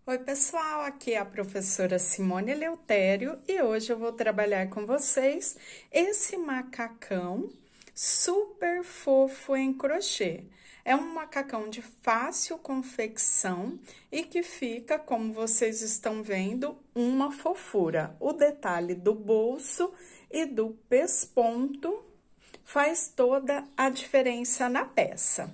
Oi, pessoal, aqui é a professora Simone Eleutério e hoje eu vou trabalhar com vocês esse macacão super fofo em crochê. É um macacão de fácil confecção e que fica, como vocês estão vendo, uma fofura. O detalhe do bolso e do pesponto faz toda a diferença na peça.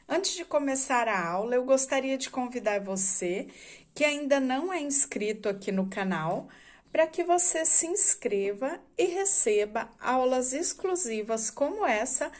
Antes de começar a aula, eu gostaria de convidar você que ainda não é inscrito aqui no canal, para que você se inscreva e receba aulas exclusivas como essa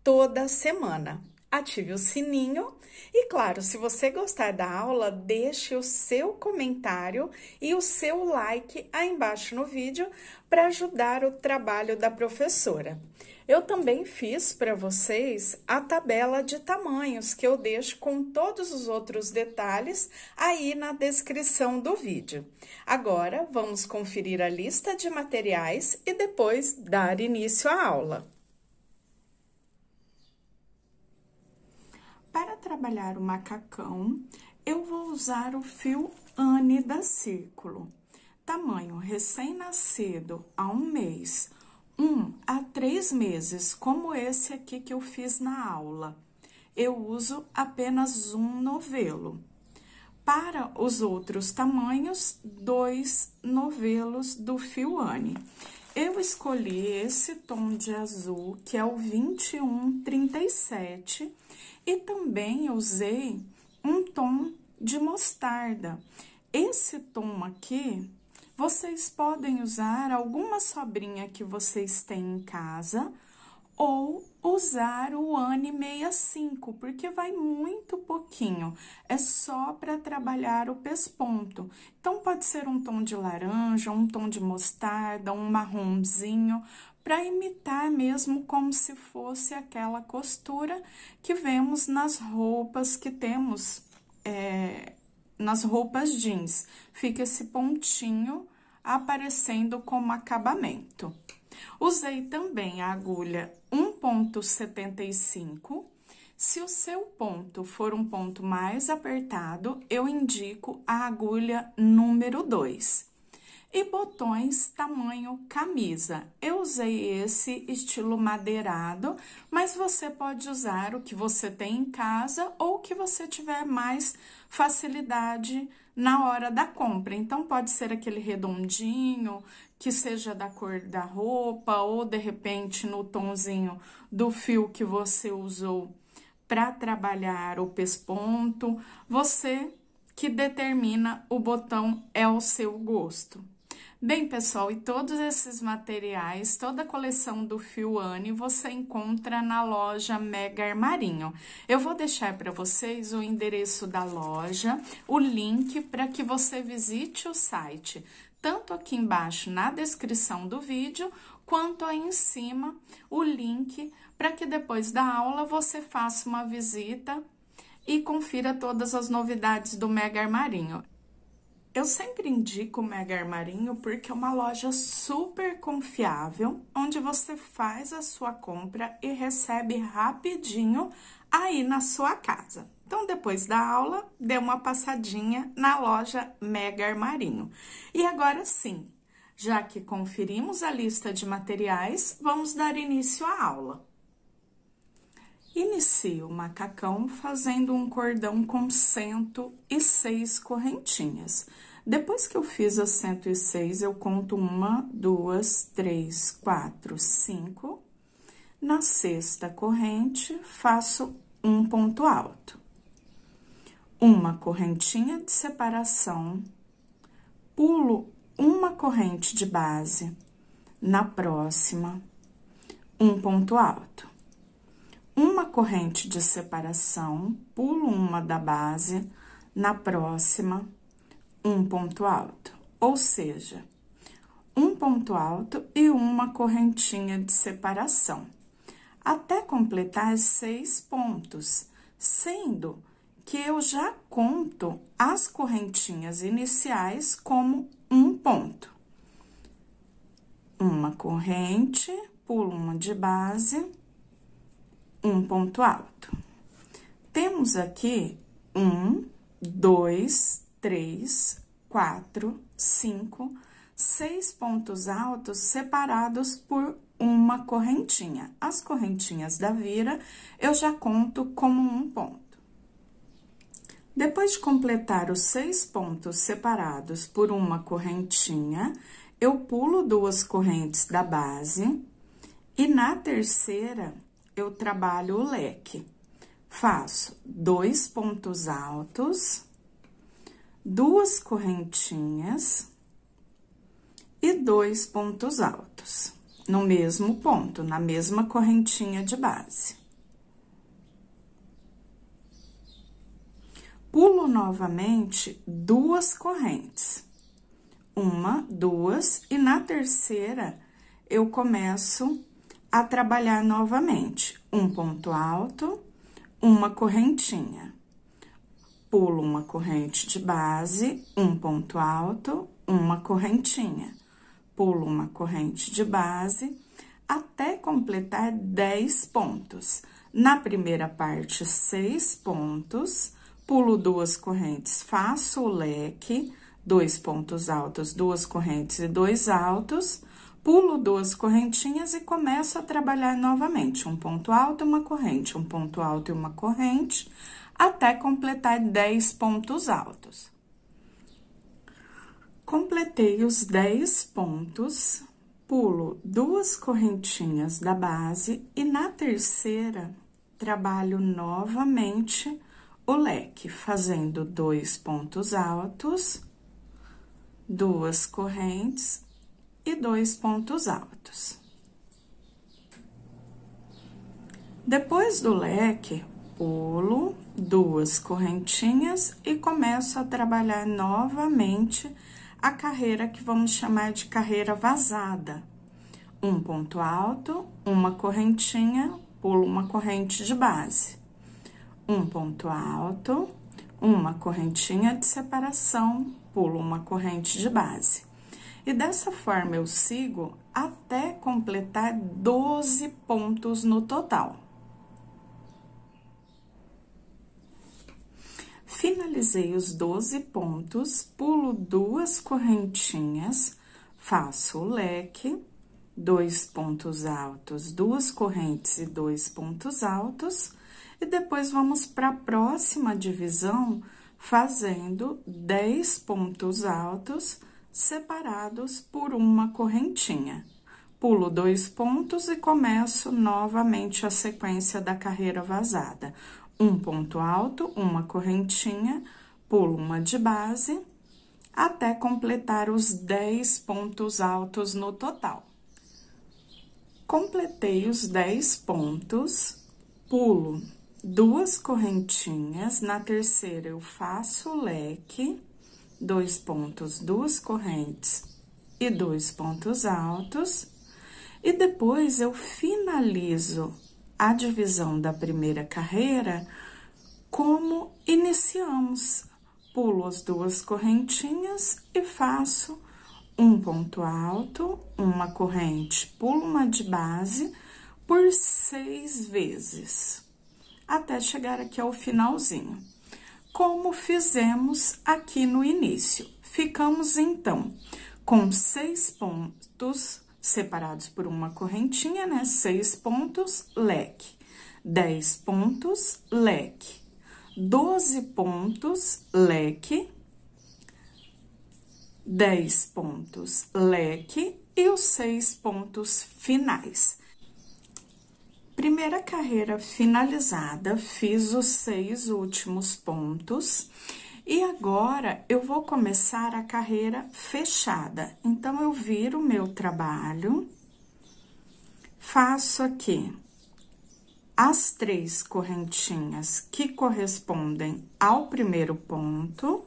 toda semana. Ative o sininho e, claro, se você gostar da aula, deixe o seu comentário e o seu like aí embaixo no vídeo para ajudar o trabalho da professora. Eu também fiz para vocês a tabela de tamanhos que eu deixo com todos os outros detalhes aí na descrição do vídeo. Agora, vamos conferir a lista de materiais e depois dar início à aula. Para trabalhar o macacão, eu vou usar o fio Anne da Círculo. Tamanho recém-nascido a 1 mês, 1 a 3 meses, como esse aqui que eu fiz na aula. Eu uso apenas um novelo. Para os outros tamanhos, 2 novelos do fio Anne. Eu escolhi esse tom de azul, que é o 2137, e também usei um tom de mostarda. Esse tom aqui, vocês podem usar alguma sobrinha que vocês têm em casa, ou usar o Anne 65, porque vai muito pouquinho, é só para trabalhar o pesponto. Então, pode ser um tom de laranja, um tom de mostarda, um marronzinho, para imitar mesmo como se fosse aquela costura que vemos nas roupas que temos, nas roupas jeans. Fica esse pontinho aparecendo como acabamento. Usei também a agulha 1,75. Se o seu ponto for um ponto mais apertado, eu indico a agulha número 2. E botões tamanho camisa. Eu usei esse estilo madeirado, mas você pode usar o que você tem em casa ou o que você tiver mais facilidade na hora da compra. Então, pode ser aquele redondinho, que seja da cor da roupa, ou de repente no tomzinho do fio que você usou para trabalhar o pesponto. Você que determina, o botão é o seu gosto. Bem, pessoal, e todos esses materiais, toda a coleção do fio Anne, você encontra na loja Mega Armarinho. Eu vou deixar para vocês o endereço da loja, o link para que você visite o site, tanto aqui embaixo na descrição do vídeo, quanto aí em cima o link para que depois da aula você faça uma visita e confira todas as novidades do Mega Armarinho. Eu sempre indico o Mega Armarinho porque é uma loja super confiável, onde você faz a sua compra e recebe rapidinho aí na sua casa. Então, depois da aula, dê uma passadinha na loja Mega Armarinho. E agora sim, já que conferimos a lista de materiais, vamos dar início à aula. Inicio o macacão fazendo um cordão com 106 correntinhas. Depois que eu fiz as 106, eu conto 1, 2, 3, 4, 5. Na sexta corrente, faço um ponto alto. Uma correntinha de separação, pulo uma corrente de base, na próxima, um ponto alto. Uma corrente de separação, pulo uma da base, na próxima, um ponto alto. Ou seja, um ponto alto e uma correntinha de separação, até completar 6 pontos, sendo que eu já conto as correntinhas iniciais como um ponto. Uma corrente, pulo uma de base, um ponto alto. Temos aqui 1, 2, 3, 4, 5, 6 pontos altos separados por uma correntinha. As correntinhas da vira, eu já conto como um ponto. Depois de completar os 6 pontos separados por uma correntinha, eu pulo 2 correntes da base e na terceira eu trabalho o leque. Faço 2 pontos altos, 2 correntinhas e 2 pontos altos, no mesmo ponto, na mesma correntinha de base. Pulo novamente 2 correntes, 1, 2, e na terceira eu começo a trabalhar novamente, um ponto alto, uma correntinha. Pulo uma corrente de base, um ponto alto, uma correntinha. Pulo uma corrente de base, até completar 10 pontos. Na primeira parte, 6 pontos, pulo 2 correntes, faço o leque, 2 pontos altos, 2 correntes e 2 altos, pulo 2 correntinhas e começo a trabalhar novamente, um ponto alto, uma corrente, um ponto alto e uma corrente, até completar 10 pontos altos. Completei os 10 pontos, pulo 2 correntinhas da base e na terceira trabalho novamente o leque, fazendo 2 pontos altos, 2 correntes e 2 pontos altos. Depois do leque, pulo 2 correntinhas e começo a trabalhar novamente a carreira que vamos chamar de carreira vazada. Um ponto alto, uma correntinha, pulo uma corrente de base. Um ponto alto, uma correntinha de separação, pulo uma corrente de base. E dessa forma eu sigo até completar 12 pontos no total. Finalizei os 12 pontos, pulo 2 correntinhas, faço o leque, 2 pontos altos, 2 correntes e 2 pontos altos, e depois vamos para a próxima divisão, fazendo 10 pontos altos separados por uma correntinha. Pulo 2 pontos e começo novamente a sequência da carreira vazada. Um ponto alto, uma correntinha, pulo uma de base, até completar os 10 pontos altos no total. Completei os 10 pontos, pulo 2 correntinhas, na terceira eu faço o leque, 2 pontos, 2 correntes e 2 pontos altos, e depois eu finalizo a divisão da primeira carreira como iniciamos. Pulo as 2 correntinhas e faço um ponto alto, uma corrente, pulo uma de base por 6 vezes, até chegar aqui ao finalzinho. Como fizemos aqui no início. Ficamos, então, com 6 pontos separados por uma correntinha, né? 6 pontos, leque. 10 pontos, leque. 12 pontos, leque. 10 pontos, leque. E os 6 pontos finais. Primeira carreira finalizada, fiz os 6 últimos pontos. E agora, eu vou começar a carreira fechada. Então, eu viro o meu trabalho, faço aqui as 3 correntinhas que correspondem ao primeiro ponto.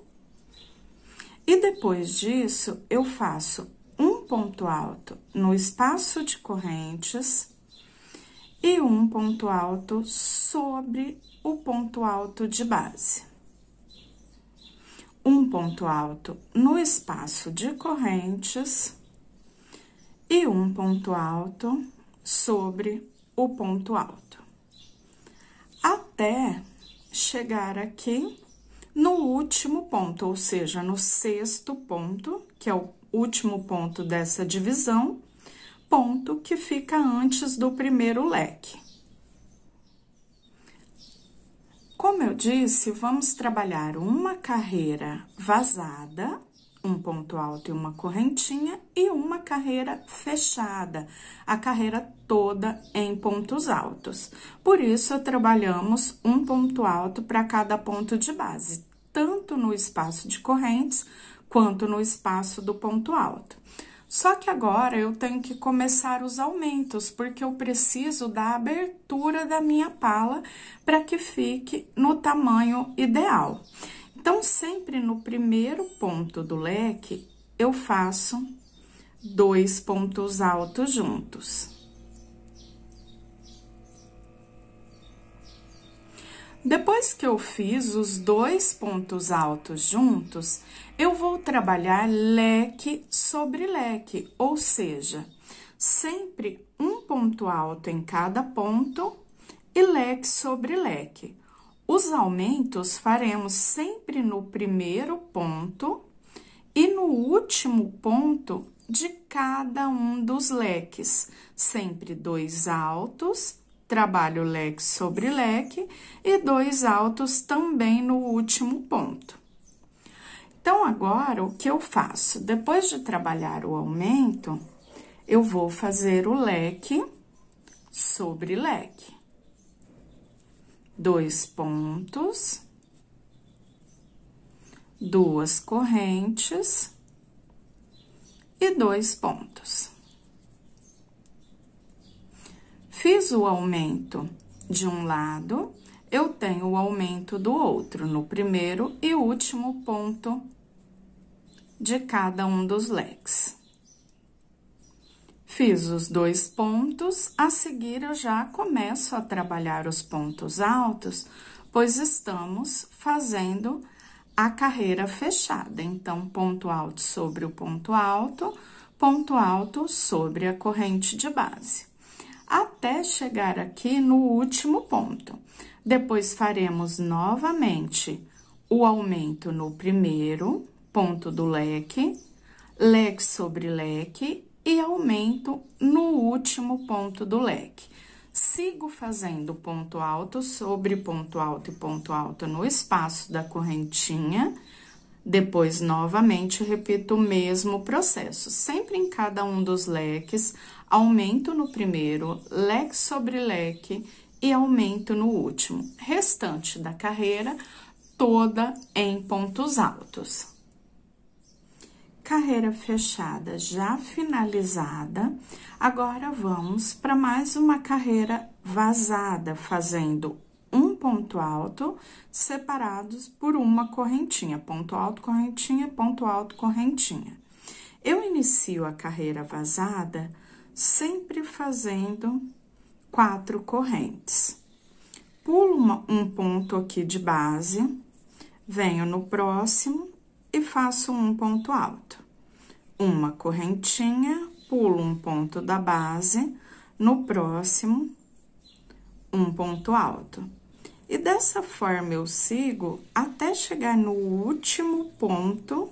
E depois disso, eu faço um ponto alto no espaço de correntes e um ponto alto sobre o ponto alto de base. Um ponto alto no espaço de correntes e um ponto alto sobre o ponto alto. Até chegar aqui no último ponto, ou seja, no sexto ponto, que é o último ponto dessa divisão, ponto que fica antes do primeiro leque. Como eu disse, vamos trabalhar uma carreira vazada, um ponto alto e uma correntinha, e uma carreira fechada, a carreira toda em pontos altos. Por isso, trabalhamos um ponto alto para cada ponto de base, tanto no espaço de correntes, quanto no espaço do ponto alto. Só que agora eu tenho que começar os aumentos, porque eu preciso da abertura da minha pala para que fique no tamanho ideal. Então, sempre no primeiro ponto do leque, eu faço 2 pontos altos juntos. Depois que eu fiz os 2 pontos altos juntos, eu vou trabalhar leque sobre leque, ou seja, sempre um ponto alto em cada ponto e leque sobre leque. Os aumentos faremos sempre no primeiro ponto e no último ponto de cada um dos leques, sempre 2 altos, trabalho leque sobre leque e 2 altos também no último ponto. Então, agora, o que eu faço? Depois de trabalhar o aumento, eu vou fazer o leque sobre leque. 2 pontos, 2 correntes e 2 pontos. Fiz o aumento de um lado, eu tenho o aumento do outro, no primeiro e último ponto de cada um dos leques. Fiz os 2 pontos, a seguir eu já começo a trabalhar os pontos altos, pois estamos fazendo a carreira fechada. Então, ponto alto sobre o ponto alto sobre a corrente de base. Até chegar aqui no último ponto. Depois, faremos novamente o aumento no primeiro ponto do leque, leque sobre leque e aumento no último ponto do leque. Sigo fazendo ponto alto sobre ponto alto e ponto alto no espaço da correntinha. Depois, novamente, repito o mesmo processo, sempre em cada um dos leques, aumento no primeiro, leque sobre leque e aumento no último. Restante da carreira, toda em pontos altos. Carreira fechada já finalizada, agora vamos para mais uma carreira vazada, fazendo um ponto alto separados por uma correntinha, ponto alto, correntinha, ponto alto, correntinha. Eu inicio a carreira vazada sempre fazendo 4 correntes. Pulo um ponto aqui de base, venho no próximo e faço um ponto alto. Uma correntinha, pulo um ponto da base, no próximo, um ponto alto. E dessa forma, eu sigo até chegar no último ponto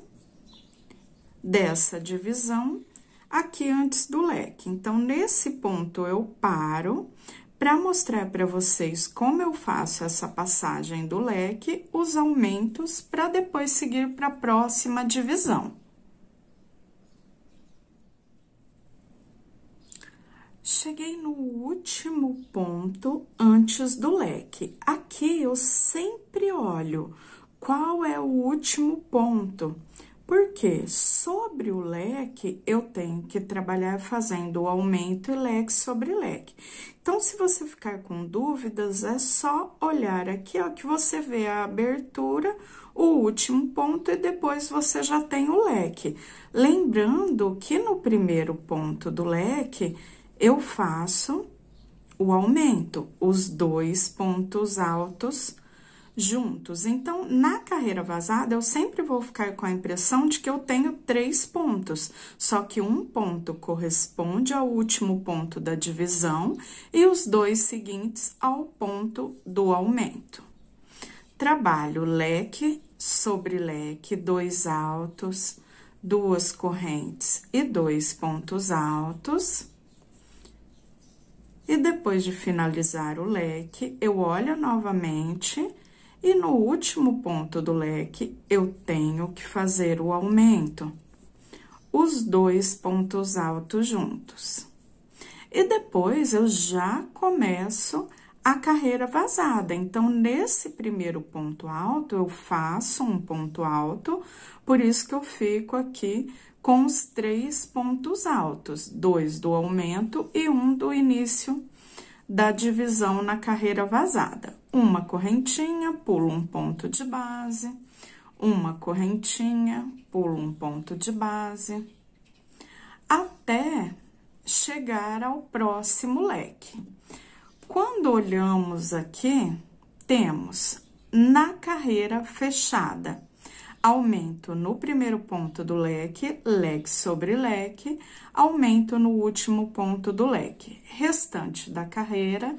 dessa divisão, aqui antes do leque. Então, nesse ponto, eu paro para mostrar para vocês como eu faço essa passagem do leque, os aumentos, para depois seguir para a próxima divisão. Cheguei no último ponto antes do leque. Aqui eu sempre olho qual é o último ponto, porque sobre o leque eu tenho que trabalhar fazendo o aumento e leque sobre leque. Então, se você ficar com dúvidas, é só olhar aqui, ó, que você vê a abertura, o último ponto e depois você já tem o leque. Lembrando que no primeiro ponto do leque, eu faço o aumento, os 2 pontos altos juntos. Então, na carreira vazada, eu sempre vou ficar com a impressão de que eu tenho 3 pontos, só que um ponto corresponde ao último ponto da divisão e os 2 seguintes ao ponto do aumento. Trabalho leque sobre leque, 2 altos, 2 correntes e 2 pontos altos. E depois de finalizar o leque, eu olho novamente e no último ponto do leque, eu tenho que fazer o aumento, os 2 pontos altos juntos. E depois, eu já começo a carreira vazada. Então, nesse primeiro ponto alto, eu faço um ponto alto, por isso que eu fico aqui com os 3 pontos altos, 2 do aumento e 1 do início da divisão na carreira vazada. Uma correntinha, pulo um ponto de base, uma correntinha, pulo um ponto de base, até chegar ao próximo leque. Quando olhamos aqui, temos na carreira fechada, aumento no primeiro ponto do leque, leque sobre leque, aumento no último ponto do leque. Restante da carreira,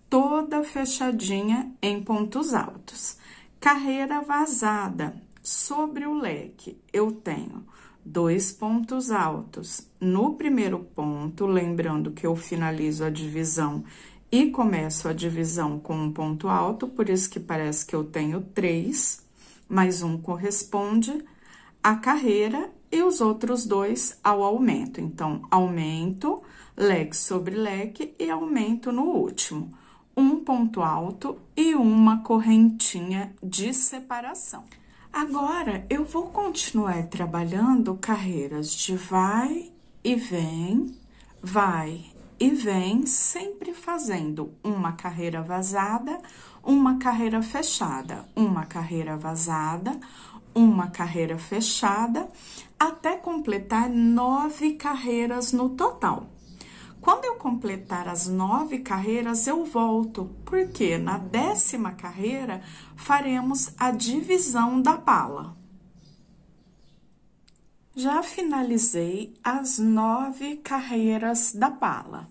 toda fechadinha em pontos altos. Carreira vazada, sobre o leque, eu tenho 2 pontos altos no primeiro ponto, lembrando que eu finalizo a divisão e começo a divisão com um ponto alto, por isso que parece que eu tenho 3, mais um corresponde à carreira e os outros 2 ao aumento. Então, aumento, leque sobre leque e aumento no último. Um ponto alto e uma correntinha de separação. Agora, eu vou continuar trabalhando carreiras de vai e vem, sempre fazendo uma carreira vazada, uma carreira fechada, uma carreira vazada, uma carreira fechada, até completar 9 carreiras no total. Quando eu completar as 9 carreiras, eu volto, porque na 10ª carreira faremos a divisão da pala. Já finalizei as 9 carreiras da pala.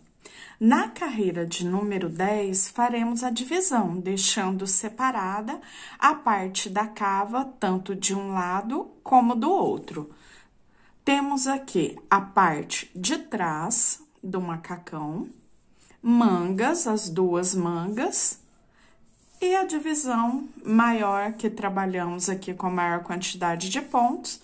Na carreira de número 10, faremos a divisão, deixando separada a parte da cava, tanto de um lado como do outro. Temos aqui a parte de trás do macacão, mangas, as 2 mangas, e a divisão maior que trabalhamos aqui com a maior quantidade de pontos,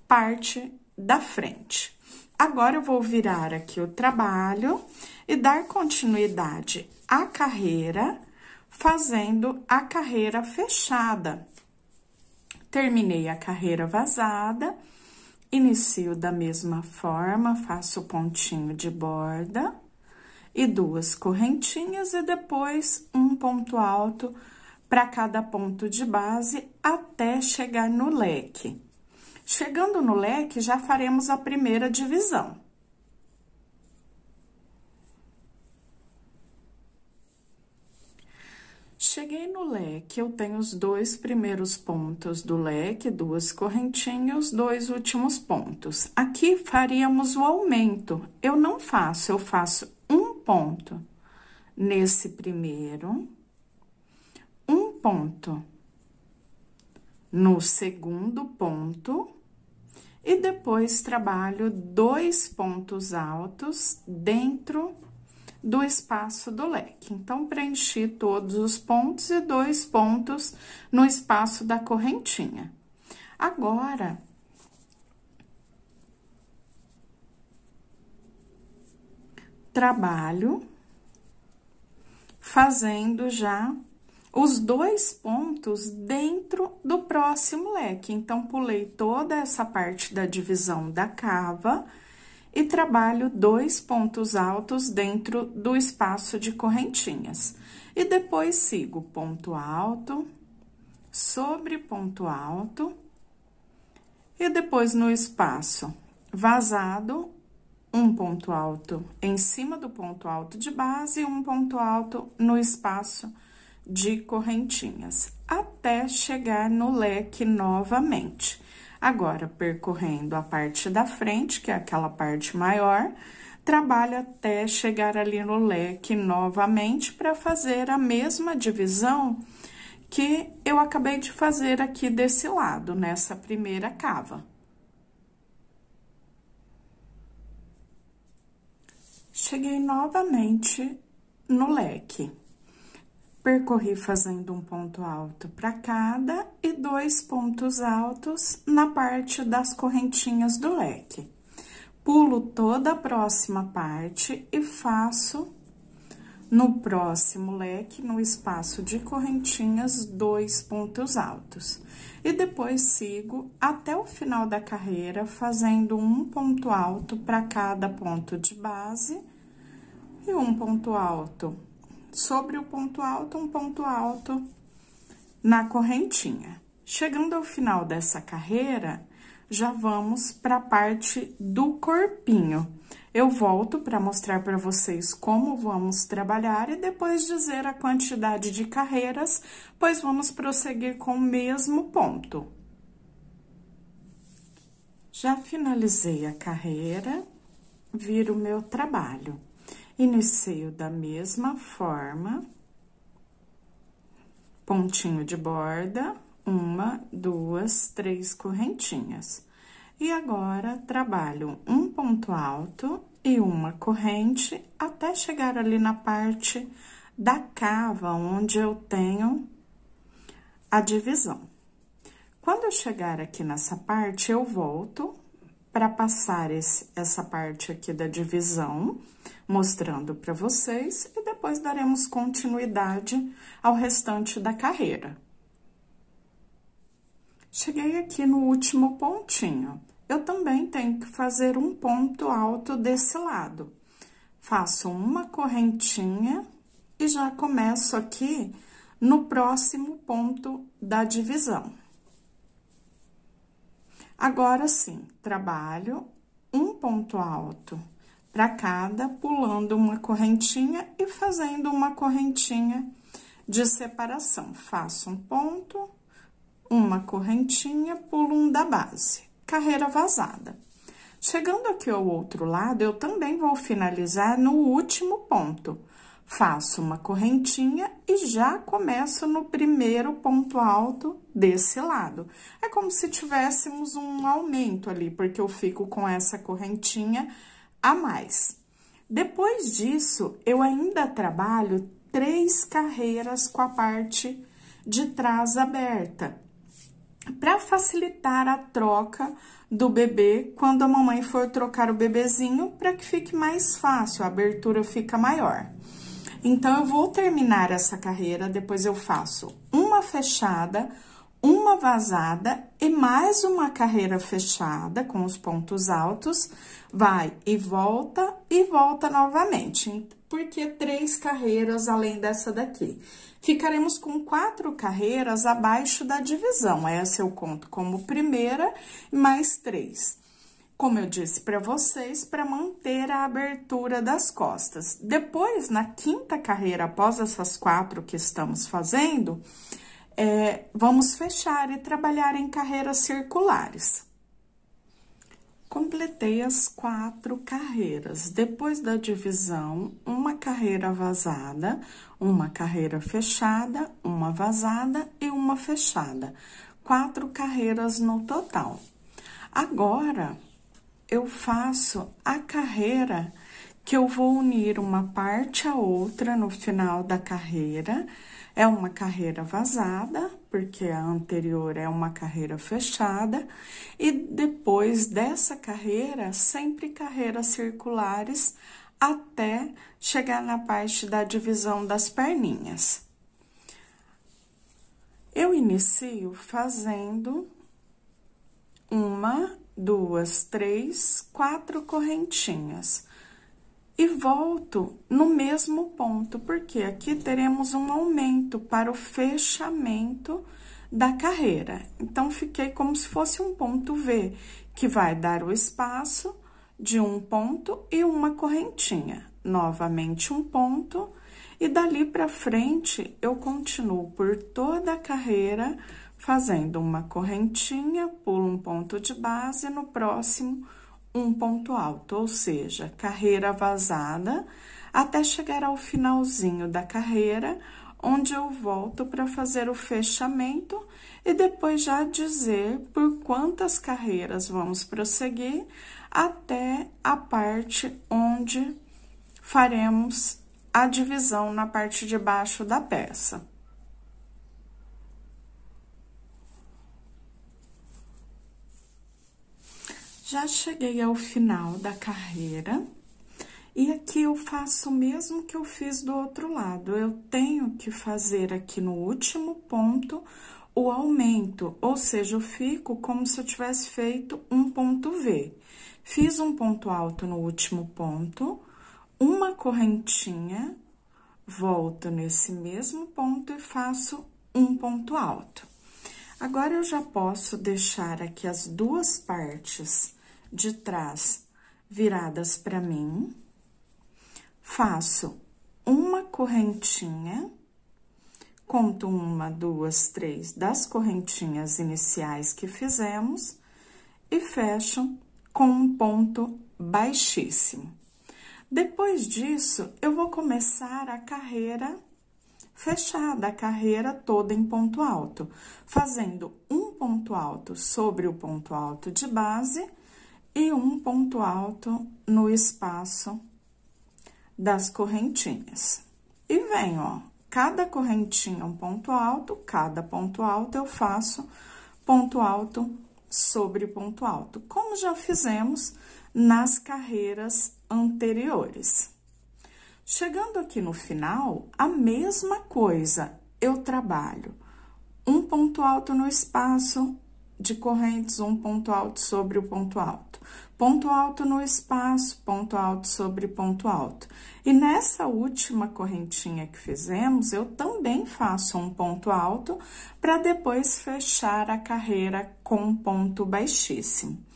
parte da frente. Agora, eu vou virar aqui o trabalho e dar continuidade à carreira, fazendo a carreira fechada. Terminei a carreira vazada, inicio da mesma forma, faço o pontinho de borda e 2 correntinhas e depois um ponto alto para cada ponto de base até chegar no leque. Chegando no leque, já faremos a primeira divisão. Cheguei no leque, eu tenho os 2 primeiros pontos do leque, 2 correntinhas, 2 últimos pontos. Aqui faríamos o aumento. Eu não faço, eu faço um ponto nesse primeiro, um ponto no segundo ponto, e depois trabalho 2 pontos altos dentro do espaço do leque. Então, preenchi todos os pontos e 2 pontos no espaço da correntinha. Agora, trabalho fazendo já os 2 pontos dentro do próximo leque. Então, pulei toda essa parte da divisão da cava e trabalho 2 pontos altos dentro do espaço de correntinhas. E depois, sigo ponto alto, sobre ponto alto, e depois no espaço vazado, um ponto alto em cima do ponto alto de base e um ponto alto no espaço de correntinhas, até chegar no leque novamente. Agora, percorrendo a parte da frente, que é aquela parte maior, trabalho até chegar ali no leque novamente para fazer a mesma divisão que eu acabei de fazer aqui desse lado, nessa primeira cava. Cheguei novamente no leque. Percorri fazendo um ponto alto para cada e 2 pontos altos na parte das correntinhas do leque. Pulo toda a próxima parte e faço no próximo leque, no espaço de correntinhas, 2 pontos altos. E depois sigo até o final da carreira, fazendo um ponto alto para cada ponto de base e um ponto alto. Sobre o ponto alto, um ponto alto na correntinha. Chegando ao final dessa carreira, já vamos para a parte do corpinho. Eu volto para mostrar para vocês como vamos trabalhar e depois dizer a quantidade de carreiras, pois vamos prosseguir com o mesmo ponto. Já finalizei a carreira, viro o meu trabalho. Inicio da mesma forma, pontinho de borda, 1, 2, 3 correntinhas. E agora, trabalho um ponto alto e uma corrente até chegar ali na parte da cava, onde eu tenho a divisão. Quando eu chegar aqui nessa parte, eu volto para passar essa parte aqui da divisão, mostrando para vocês, e depois daremos continuidade ao restante da carreira. Cheguei aqui no último pontinho. Eu também tenho que fazer um ponto alto desse lado. Faço uma correntinha e já começo aqui no próximo ponto da divisão. Agora sim, trabalho um ponto alto para cada, pulando uma correntinha e fazendo uma correntinha de separação. Faço um ponto, uma correntinha, pulo um da base. Carreira vazada. Chegando aqui ao outro lado, eu também vou finalizar no último ponto. Faço uma correntinha e já começo no primeiro ponto alto desse lado. É como se tivéssemos um aumento ali, porque eu fico com essa correntinha a mais. Depois disso, eu ainda trabalho 3 carreiras com a parte de trás aberta, para facilitar a troca do bebê quando a mamãe for trocar o bebezinho, para que fique mais fácil, a abertura fica maior. Então, eu vou terminar essa carreira, depois eu faço uma fechada, uma vazada e mais uma carreira fechada com os pontos altos, vai e volta novamente, porque 3 carreiras além dessa daqui. Ficaremos com 4 carreiras abaixo da divisão, essa eu conto como primeira, mais 3. Como eu disse para vocês, para manter a abertura das costas. Depois, na 5ª carreira, após essas 4 que estamos fazendo, vamos fechar e trabalhar em carreiras circulares. Completei as 4 carreiras. Depois da divisão, uma carreira vazada, uma carreira fechada, uma vazada e uma fechada. 4 carreiras no total. Agora, eu faço a carreira que eu vou unir uma parte a outra no final da carreira. É uma carreira vazada, porque a anterior é uma carreira fechada, e depois dessa carreira, sempre carreiras circulares, até chegar na parte da divisão das perninhas. Eu inicio fazendo 1, 2, 3, 4 correntinhas. E volto no mesmo ponto, porque aqui teremos um aumento para o fechamento da carreira. Então, fiquei como se fosse um ponto V, que vai dar o espaço de um ponto e uma correntinha. Novamente, um ponto, e dali para frente, eu continuo por toda a carreira, fazendo uma correntinha, pulo um ponto de base, no próximo um ponto alto, ou seja, carreira vazada, até chegar ao finalzinho da carreira, onde eu volto para fazer o fechamento e depois já dizer por quantas carreiras vamos prosseguir até a parte onde faremos a divisão na parte de baixo da peça. Já cheguei ao final da carreira e aqui eu faço o mesmo que eu fiz do outro lado. Eu tenho que fazer aqui no último ponto o aumento, ou seja, eu fico como se eu tivesse feito um ponto V. Fiz um ponto alto no último ponto, uma correntinha, volto nesse mesmo ponto e faço um ponto alto. Agora, eu já posso deixar aqui as duas partes de trás viradas para mim, faço uma correntinha, conto 1, 2, 3 das correntinhas iniciais que fizemos e fecho com um ponto baixíssimo. Depois disso, eu vou começar a carreira fechada, a carreira toda em ponto alto, fazendo um ponto alto sobre o ponto alto de base e um ponto alto no espaço das correntinhas. E venho, ó, cada correntinha um ponto alto, cada ponto alto eu faço ponto alto sobre ponto alto, como já fizemos nas carreiras anteriores. Chegando aqui no final, a mesma coisa, eu trabalho um ponto alto no espaço de correntes, um ponto alto sobre o ponto alto no espaço, ponto alto sobre ponto alto. E nessa última correntinha que fizemos, eu também faço um ponto alto para depois fechar a carreira com um ponto baixíssimo.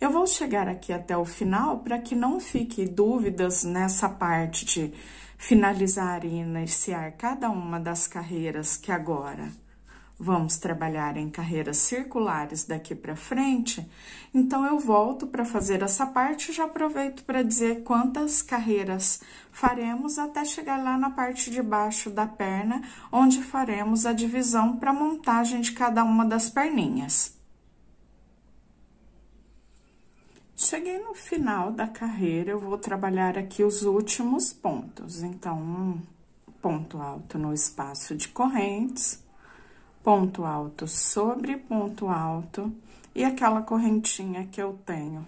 Eu vou chegar aqui até o final para que não fique dúvidas nessa parte de finalizar e iniciar cada uma das carreiras que agora vamos trabalhar em carreiras circulares daqui para frente. Então, eu volto para fazer essa parte e já aproveito para dizer quantas carreiras faremos até chegar lá na parte de baixo da perna, onde faremos a divisão para montagem de cada uma das perninhas. Cheguei no final da carreira, eu vou trabalhar aqui os últimos pontos. Então, um ponto alto no espaço de correntes, ponto alto sobre ponto alto, e aquela correntinha que eu tenho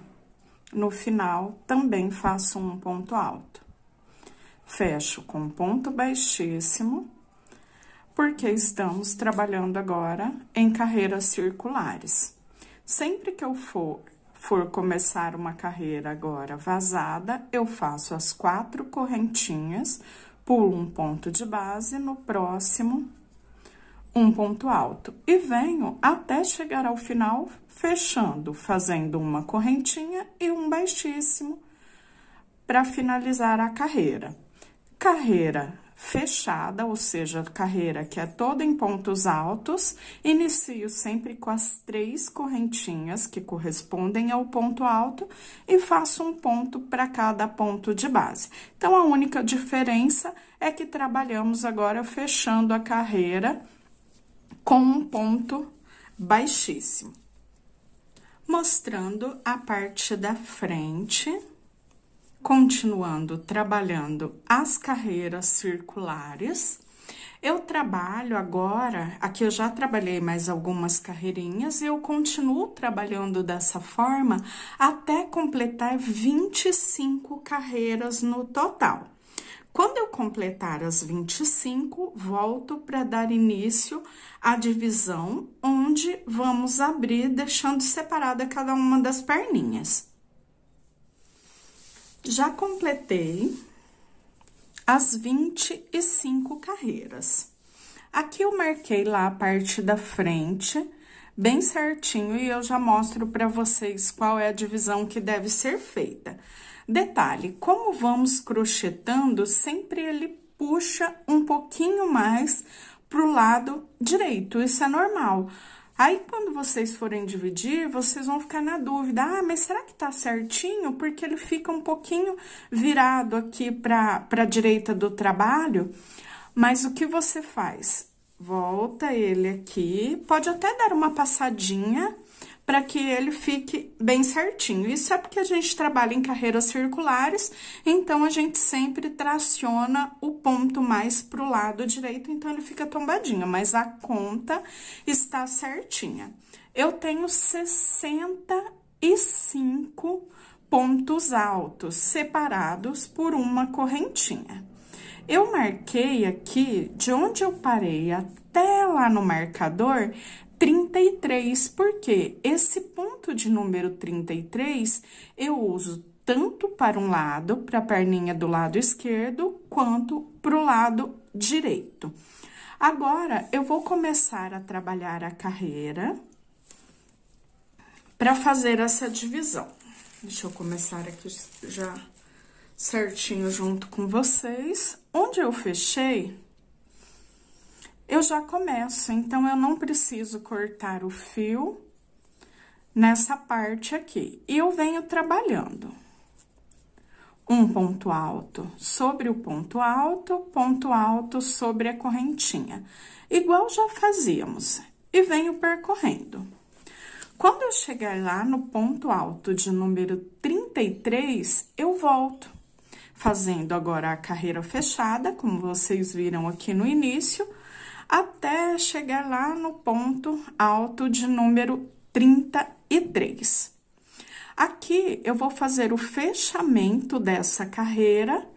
no final, também faço um ponto alto. Fecho com ponto baixíssimo, porque estamos trabalhando agora em carreiras circulares. Sempre que eu for começar uma carreira agora vazada, eu faço as 4 correntinhas, pulo um ponto de base, no próximo, um ponto alto. E venho até chegar ao final, fechando, fazendo uma correntinha e um baixíssimo, para finalizar a carreira. Carreira fechada, ou seja, carreira que é toda em pontos altos, inicio sempre com as 3 correntinhas que correspondem ao ponto alto e faço um ponto para cada ponto de base. Então, a única diferença é que trabalhamos agora fechando a carreira com um ponto baixíssimo. Mostrando a parte da frente. Continuando trabalhando as carreiras circulares, eu trabalho agora, aqui eu já trabalhei mais algumas carreirinhas e eu continuo trabalhando dessa forma até completar 25 carreiras no total. Quando eu completar as 25, volto para dar início à divisão, onde vamos abrir, deixando separada cada uma das perninhas. Já completei as 25 carreiras. Aqui eu marquei lá a parte da frente, bem certinho, e eu já mostro para vocês qual é a divisão que deve ser feita. Detalhe, como vamos crochetando, sempre ele puxa um pouquinho mais pro lado direito, isso é normal. Aí, quando vocês forem dividir, vocês vão ficar na dúvida, ah, mas será que tá certinho? Porque ele fica um pouquinho virado aqui pra direita do trabalho, Mas o que você faz? Volta ele aqui, pode até dar uma passadinha para que ele fique bem certinho. Isso é porque a gente trabalha em carreiras circulares, então a gente sempre traciona o ponto mais pro lado direito, então ele fica tombadinho, mas a conta está certinha. Eu tenho 65 pontos altos separados por uma correntinha. Eu marquei aqui, de onde eu parei até lá no marcador, 33, porque esse ponto de número 33 eu uso tanto para um lado, para a perninha do lado esquerdo, quanto para o lado direito. Agora, eu vou começar a trabalhar a carreira para fazer essa divisão. Deixa eu começar aqui já certinho junto com vocês. Onde eu fechei, eu já começo, então eu não preciso cortar o fio nessa parte aqui. E eu venho trabalhando um ponto alto sobre o ponto alto sobre a correntinha, igual já fazíamos, e venho percorrendo. Quando eu chegar lá no ponto alto de número 33, eu volto, fazendo agora a carreira fechada, como vocês viram aqui no início, até chegar lá no ponto alto de número 33. Aqui, eu vou fazer o fechamento dessa carreira,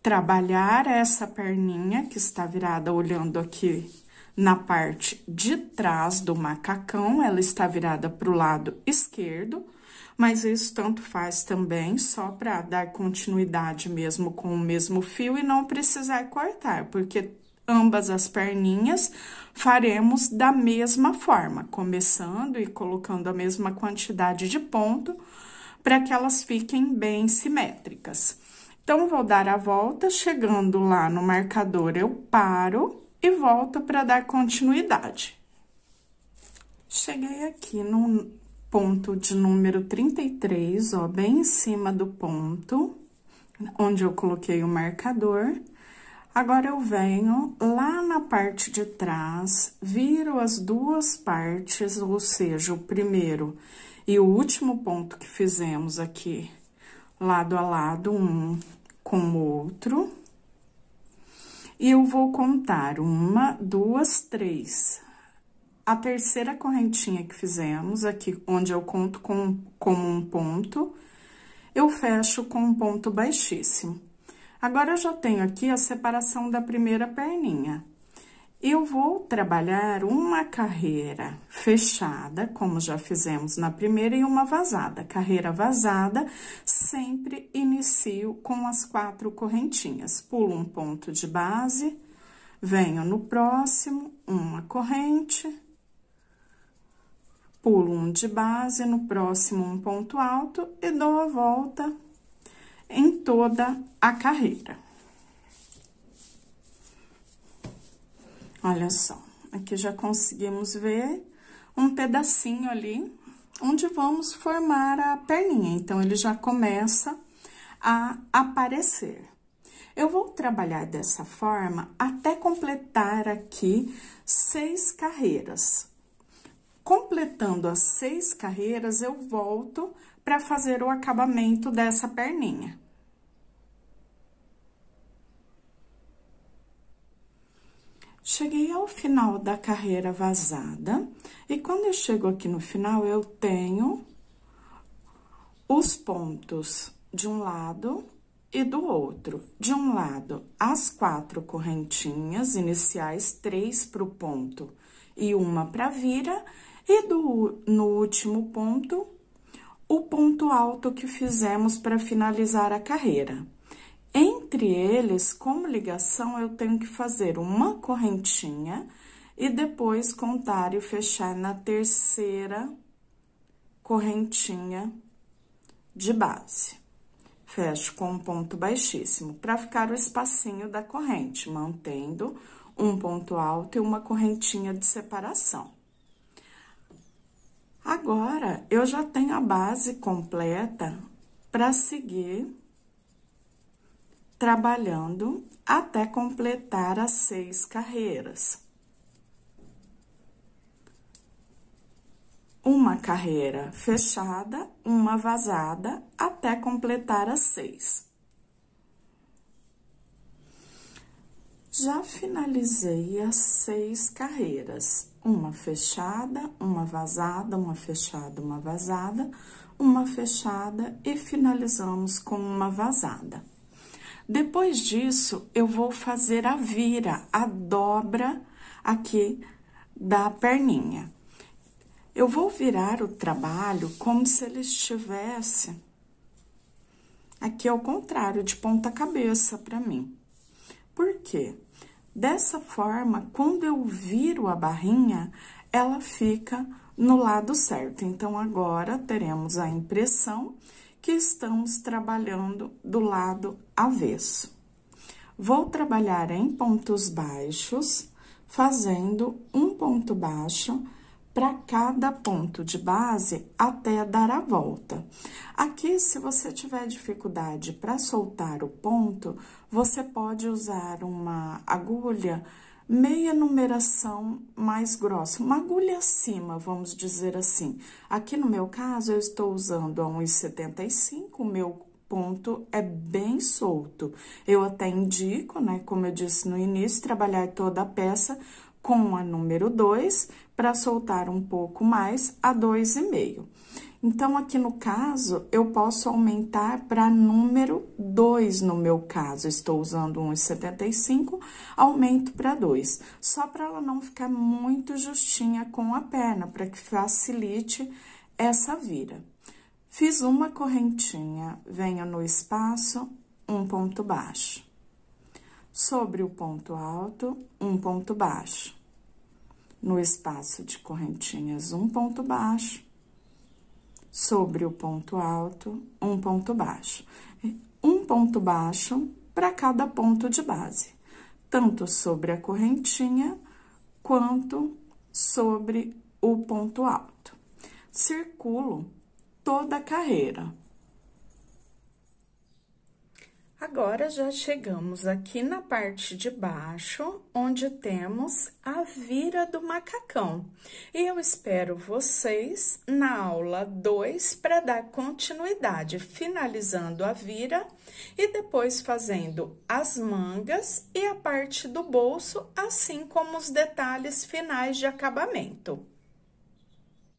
trabalhar essa perninha que está virada, olhando aqui na parte de trás do macacão, ela está virada para o lado esquerdo, mas isso tanto faz também, só para dar continuidade mesmo com o mesmo fio e não precisar cortar, porque ambas as perninhas faremos da mesma forma, começando e colocando a mesma quantidade de ponto, para que elas fiquem bem simétricas. Então, vou dar a volta, chegando lá no marcador, eu paro e volto para dar continuidade. Cheguei aqui no ponto de número 33, ó, bem em cima do ponto, onde eu coloquei o marcador. Agora, eu venho lá na parte de trás, viro as duas partes, ou seja, o primeiro e o último ponto que fizemos aqui, lado a lado, um com o outro. E eu vou contar 1, 2, 3. A terceira correntinha que fizemos, aqui onde eu conto como um ponto, eu fecho com um ponto baixíssimo. Agora, eu já tenho aqui a separação da primeira perninha. Eu vou trabalhar uma carreira fechada, como já fizemos na primeira, e uma vazada. Carreira vazada, sempre inicio com as 4 correntinhas. Pulo um ponto de base, venho no próximo, uma corrente, pulo um de base, no próximo um ponto alto e dou a volta em toda a carreira. Olha só, aqui já conseguimos ver um pedacinho ali, onde vamos formar a perninha. Então, ele já começa a aparecer. Eu vou trabalhar dessa forma até completar aqui 6 carreiras. Completando as 6 carreiras, eu volto para fazer o acabamento dessa perninha. Cheguei ao final da carreira vazada, e quando eu chego aqui no final, eu tenho os pontos de um lado e do outro. De um lado, as 4 correntinhas iniciais, 3 para o ponto e 1 para a vira, e no último ponto, o ponto alto que fizemos para finalizar a carreira. Entre eles, como ligação, eu tenho que fazer uma correntinha e depois contar e fechar na terceira correntinha de base. Fecho com um ponto baixíssimo, para ficar o espacinho da corrente, mantendo um ponto alto e uma correntinha de separação. Agora, eu já tenho a base completa para seguir trabalhando até completar as 6 carreiras. Uma carreira fechada, uma vazada, até completar as 6. Já finalizei as 6 carreiras. Uma fechada, uma vazada, uma fechada, uma vazada, uma fechada e finalizamos com uma vazada. Depois disso, eu vou fazer a vira, a dobra aqui da perninha. Eu vou virar o trabalho como se ele estivesse aqui ao contrário, de ponta cabeça para mim. Por quê? Dessa forma, quando eu viro a barrinha, ela fica no lado certo. Então, agora, teremos a impressão que estamos trabalhando do lado avesso. Vou trabalhar em pontos baixos, fazendo um ponto baixo para cada ponto de base até dar a volta. Aqui, se você tiver dificuldade para soltar o ponto, você pode usar uma agulha meia numeração mais grossa, uma agulha acima, vamos dizer assim. Aqui no meu caso, eu estou usando a 1,75, o meu ponto é bem solto. Eu até indico, né, como eu disse no início, trabalhar toda a peça com a número 2, para soltar um pouco mais a 2,5. Então, aqui no caso, eu posso aumentar para número 2 no meu caso. Estou usando 1,75, aumento para 2. Só para ela não ficar muito justinha com a perna, para que facilite essa vira. Fiz uma correntinha, venho no espaço, um ponto baixo. Sobre o ponto alto, um ponto baixo. No espaço de correntinhas, um ponto baixo. Sobre o ponto alto, um ponto baixo. Um ponto baixo para cada ponto de base, tanto sobre a correntinha quanto sobre o ponto alto. Circulo toda a carreira. Agora, já chegamos aqui na parte de baixo, onde temos a vira do macacão. E eu espero vocês na aula 2 para dar continuidade, finalizando a vira e depois fazendo as mangas e a parte do bolso, assim como os detalhes finais de acabamento.